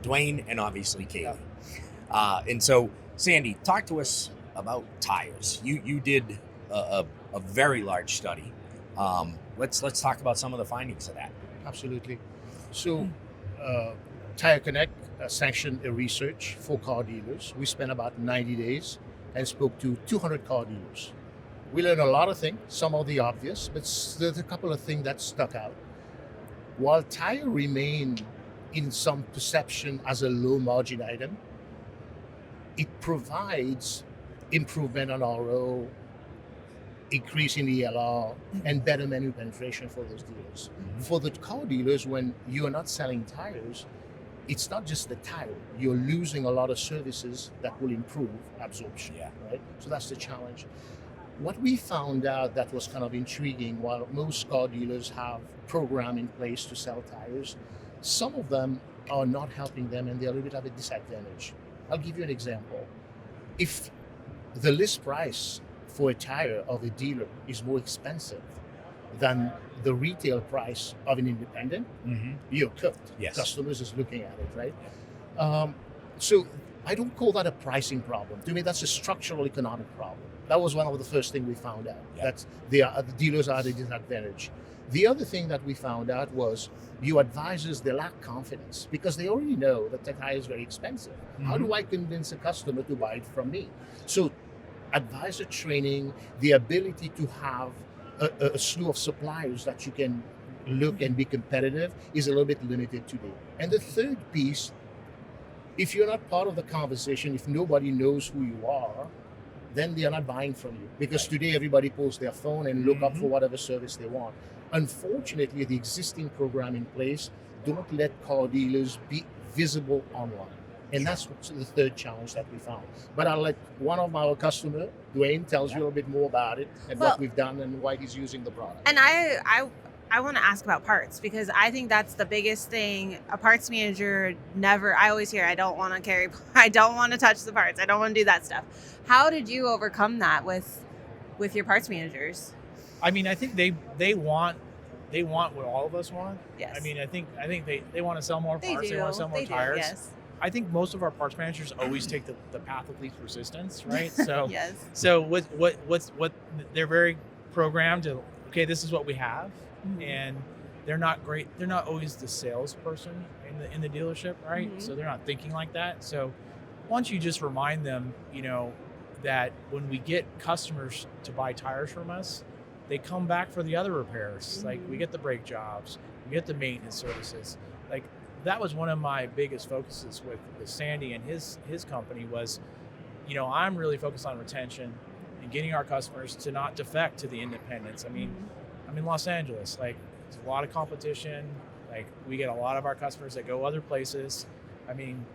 Dwayne, and obviously Kaylee. And so, Sandy, talk to us about tires. You did a very large study. Let's talk about some of the findings of that. Absolutely. So, Tire Connect sanctioned a research for car dealers. We spent about 90 days and spoke to 200 car dealers. We learned a lot of things, some of the obvious, but there's a couple of things that stuck out. While tire remained in some perception as a low margin item, it provides improvement on RO, increase in ELR, and better menu penetration for those dealers. Mm-hmm. For the car dealers, when you're not selling tires, it's not just the tire. You're losing a lot of services that will improve absorption, right? So that's the challenge. What we found out that was kind of intriguing, while most car dealers have program in place to sell tires, some of them are not helping them and they're a little bit at a disadvantage. I'll give you an example. If the list price for a tire of a dealer is more expensive than the retail price of an independent, you're cooked. Yes. Customers is looking at it, right? So I don't call that a pricing problem. To me, that's a structural economic problem. That was one of the first things we found out, that the dealers are at a disadvantage. The other thing that we found out was your advisors, they lack confidence because they already know that the tire is very expensive. How do I convince a customer to buy it from me? So advisor training, the ability to have a slew of suppliers that you can look and be competitive is a little bit limited today. And the third piece, if you're not part of the conversation, if nobody knows who you are, then they are not buying from you. Because today everybody pulls their phone and look up for whatever service they want. Unfortunately, the existing program in place don't let car dealers be visible online. And that's the third challenge that we found. But I'll let one of our customers, Dwayne, tells you a little bit more about it and what we've done and why he's using the product. And I want to ask about parts because I think that's the biggest thing. A parts manager I always hear, I don't want to touch the parts. I don't want to do that stuff. How did you overcome that with your parts managers? I mean, I think they want what all of us want. Yes. I mean, I think they want to sell more parts. They want to sell more tires. Yes. I think most of our parts managers always take the path of least resistance, right? So yes. So what they're very programmed to, okay, this is what we have, and they're not great. They're not always the salesperson in the dealership, right? So they're not thinking like that. So once you just remind them, that when we get customers to buy tires from us, they come back for the other repairs. Like we get the brake jobs, we get the maintenance services. Like that was one of my biggest focuses with Sandy and his company was, I'm really focused on retention and getting our customers to not defect to the independents. I mean, I'm in Los Angeles, like there's a lot of competition. Like we get a lot of our customers that go other places. I mean,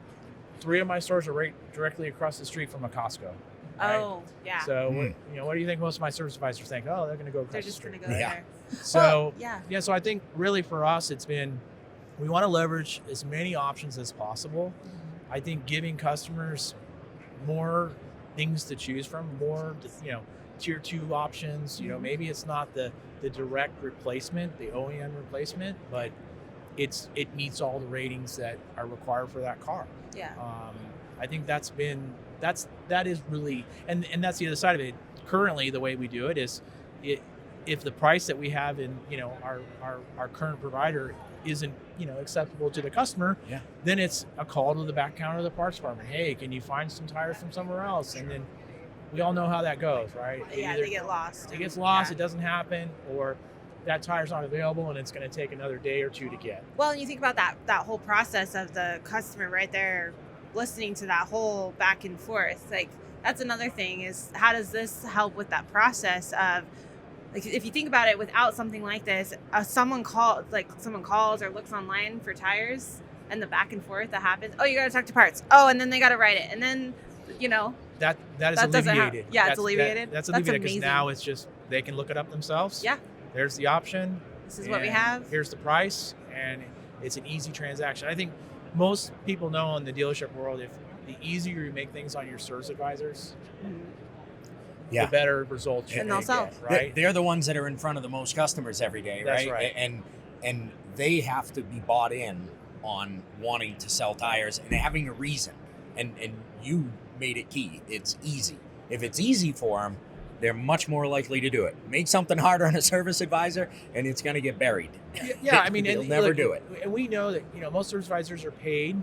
3 of my stores are right directly across the street from a Costco. Right? Oh, yeah. So, what do you think most of my service advisors think? Oh, they're going to go across They're the just street. going to go there. So, well, so I think really for us, it's been, we want to leverage as many options as possible. I think giving customers more things to choose from, more, tier 2 options, maybe it's not the direct replacement, the OEM replacement, but it meets all the ratings that are required for that car. Yeah. I think that is really, and that's the other side of it. Currently, the way we do it is, if the price that we have in our current provider isn't acceptable to the customer, then it's a call to the back counter of the parts department. Hey, can you find some tires from somewhere else? And then we all know how that goes, right? Yeah, they get lost. It gets lost. It doesn't happen, or that tire's not available and it's going to take another day or 2 to get. Well, and you think about that whole process of the customer right there listening to that whole back and forth. Like that's another thing is how does this help with that process of, like, if you think about it, without something like this, someone calls or looks online for tires and the back and forth that happens. Oh, you got to talk to parts. Oh, and then they got to write it. And then, that is alleviated. It's alleviated. That's alleviated because now it's just, they can look it up themselves. Yeah. There's the option. This is what we have. Here's the price. And it's an easy transaction. I think most people know in the dealership world, if the easier you make things on your service advisors, the better results you they'll sell. get, right? They're the ones that are in front of the most customers every day, right? That's right. And they have to be bought in on wanting to sell tires and having a reason. And you made it key. It's easy. If it's easy for them, they're much more likely to do it. Make something harder on a service advisor, and it's going to get buried. Yeah, I mean, they'll and never look, do it. And we know that most service advisors are paid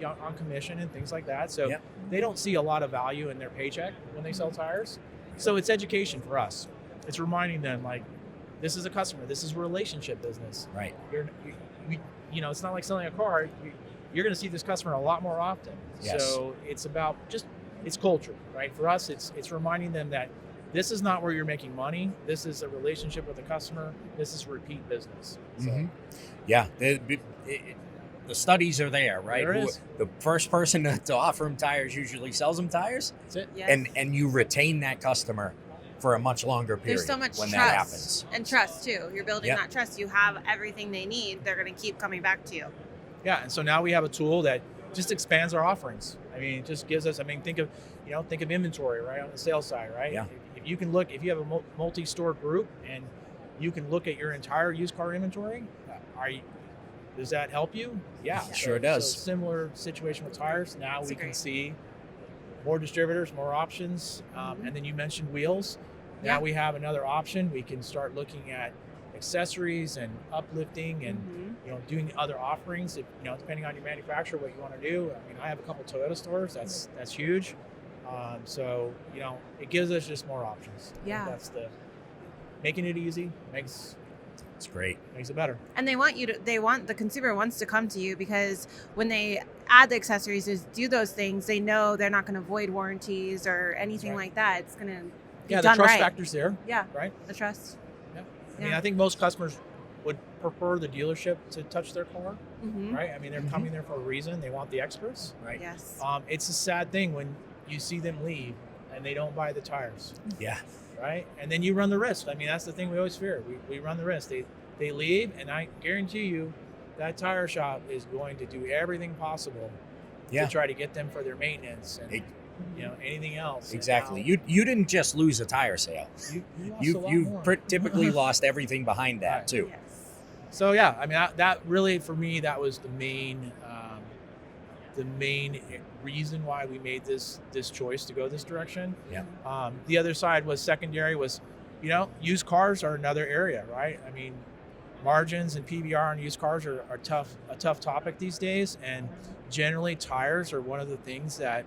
on commission and things like that, so Yep. they don't see a lot of value in their paycheck when they sell tires. So it's education for us. It's reminding them, like, this is a customer. This is a relationship business. Right. It's not like selling a car. You're going to see this customer a lot more often. Yes. So it's about it's culture, right? For us, it's reminding them that this is not where you're making money. This is a relationship with the customer. This is repeat business. So, Mhm. Yeah. The studies are there, right? There is. The first person to offer them tires usually sells them tires, that's it. Yes. and you retain that customer for a much longer period. There's so much when trust that happens. and trust too. You're building Yep. that trust. You have everything they need. They're going to keep coming back to you. Yeah, and so now we have a tool that just expands our offerings. I mean, it just gives us. I mean, think of inventory, right, on the sales side, right? Yeah. If you can look, if you have a multi-store group and you can look at your entire used car inventory, does that help you? Yeah, It sure does. So similar situation with tires. Now That's we can great. see more distributors, more options, and then you mentioned wheels. Now Yeah. we have another option. We can start looking at accessories and uplifting and doing other offerings. If, depending on your manufacturer, what you want to do. I mean, I have a couple Toyota stores. That's huge. So it gives us just more options. I think Yeah. that's making it easy makes It's great. it better. And the consumer wants to come to you because when they add the accessories, is do those things, they know they're not going to void warranties or anything Right. like that. It's going to be Yeah, the done trust right. factor's there, Yeah, right? the trust. Yeah. I mean, Yeah. I think most customers would prefer the dealership to touch their car, Mm-hmm. right? I mean, they're Mhm. coming there for a reason. They want the experts. Right. Yes. It's a sad thing when you see them leave and they don't buy the tires, Yeah. right? And then you run the risk. I mean, that's the thing we always fear. We run the risk. They leave, and I guarantee you that tire shop is going to do everything possible Yeah. to try to get them for their maintenance and It- anything else. And Exactly. now You didn't just lose a tire sale. you lost a lot more. Typically lost everything behind that Right. too. Yes. So yeah, I mean that really for me that was the main reason why we made this choice to go this direction. Yeah. The other side was secondary was, used cars are another area, right? I mean, margins and PVR on used cars are a tough topic these days, and generally tires are one of the things that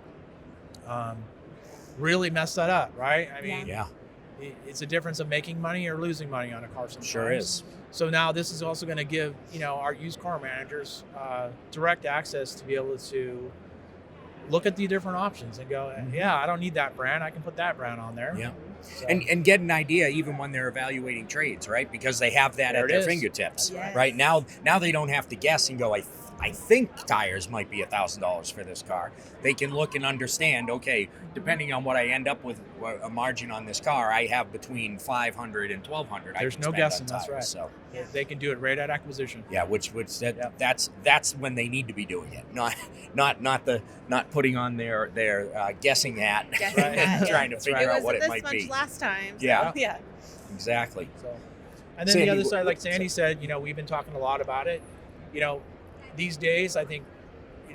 really mess that up, right? I mean, Yeah. it's a difference of making money or losing money on a car sometimes. Sure is. So now this is also going to give, our used car managers direct access to be able to look at the different options and go, yeah, I don't need that brand. I can put that brand on there. Yeah. So, And get an idea even when they're evaluating trades, right? Because they have that There at it their is. fingertips, Yes. right? Now they don't have to guess and go, I think tires might be $1,000 for this car. They can look and understand, okay, depending on what I end up with a margin on this car, I have between $500 and $1,200. There's no guessing, that's right. So they can do it right at acquisition. yeah, that's when they need to be doing it, not putting on their guessing hat, Guessing Right. hat, trying to That's figure right. It out was what it this might much be. last time. So, Yeah. yeah. Exactly. So, and then Sandy, the other side, like wh- Sandy said, we've been talking a lot about it. These days, I think,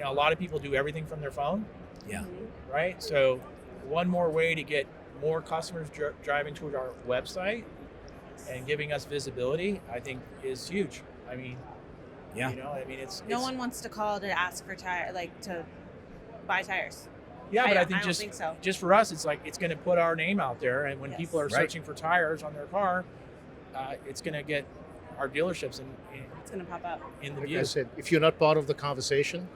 a lot of people do everything from their phone. Yeah. Mhm. Right? So one more way to get more customers driving to our website and giving us visibility, I think is huge. I mean, Yeah. it's No one wants to call to ask for to buy tires. Yeah, but I don't think think so. just for us, it's like it's going to put our name out there, and when Yes. people are Right. searching for tires on their car, it's going to get our dealerships It's going to pop up. in the Like view. I said, if you're not part of the conversation,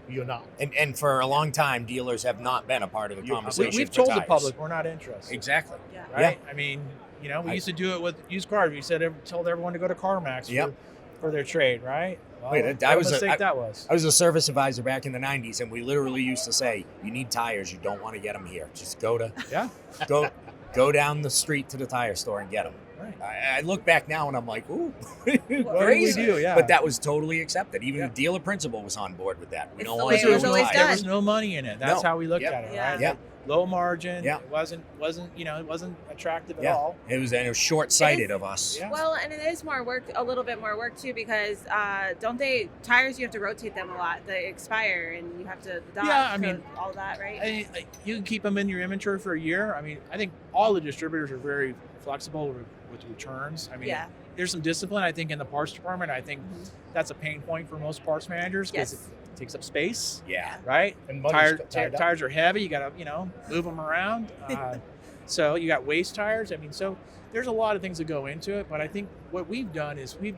you're not. And for a long time, dealers have not been a part of the conversation. We've for told the tires. public we're not interested. Exactly. Yeah. Right? I mean, we I- used to do it with used cars. We told everyone to go to CarMax Yep. for their trade, right? Well, Wait, what I a was a- mistake I- that was. I was a service advisor back in the 90s, and we literally used to say, you need tires, you don't want to get them here. Just go down the street to the tire store and get them. Right. I look back now and I'm like, ooh, What did we crazy. do? Yeah. But that was totally accepted. Even Yeah. the dealer principal was on board with that. We It's don't the want way to it do was it always with done. There was no money in it. That's No. how we looked Yep. at it, Yeah. right? Yeah. low margin. Yeah. It wasn't it wasn't attractive at Yeah. all. It was short-sighted It is- of us. Yeah. Well, and it is more work, a little bit more work too, because tires, you have to rotate them a lot. They expire and you have to dock, Yeah, I mean, all that, right? You can keep them in your inventory for a year. I mean, I think all the distributors are very flexible with returns. I mean, Yeah. there's some discipline, I think, in the parts department. I think that's a pain point for most parts managers because Yes. it takes up space, Yeah. right? And money's Tires, tied up. tires are heavy. You got to, move them around. So you got waste tires. I mean, so there's a lot of things that go into it. But I think what we've done is we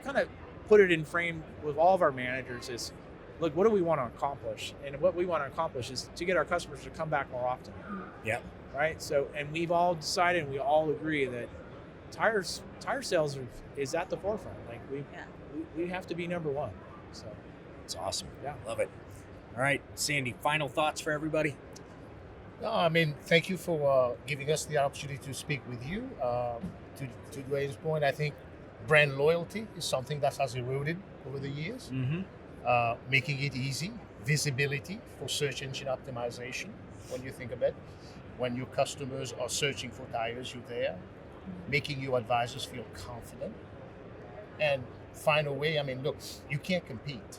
kind of put it in frame with all of our managers is, look, what do we want to accomplish? And what we want to accomplish is to get our customers to come back more often. Yep. Right. So, and we've all decided, and we all agree that tire sales is at the forefront. Like we have to be number one. So It's awesome. Yeah. Love it. All right, Sandy, final thoughts for everybody? No, I mean, thank you for giving us the opportunity to speak with you. To Dwayne's point, I think brand loyalty is something that has eroded over the years. Mm-hmm. Making it easy, visibility for search engine optimization. When you think of it, when your customers are searching for tires, you're there. Making your advisors feel confident, and find a way. I mean, look, you can't compete.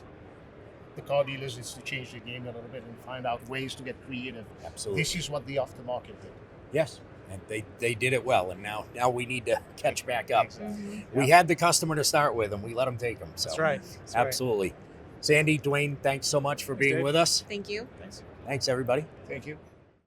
The car dealers needs to change the game a little bit and find out ways to get creative. Absolutely. This is what the aftermarket did. Yes. And they did it well, and now we need to catch back up. Exactly. We had the customer to start with, and we let them take them. So that's right. That's right. absolutely. Sandy, Dwayne, thanks so much for being Dave. with us. Thank you. Thanks. Thanks, everybody. Thank you.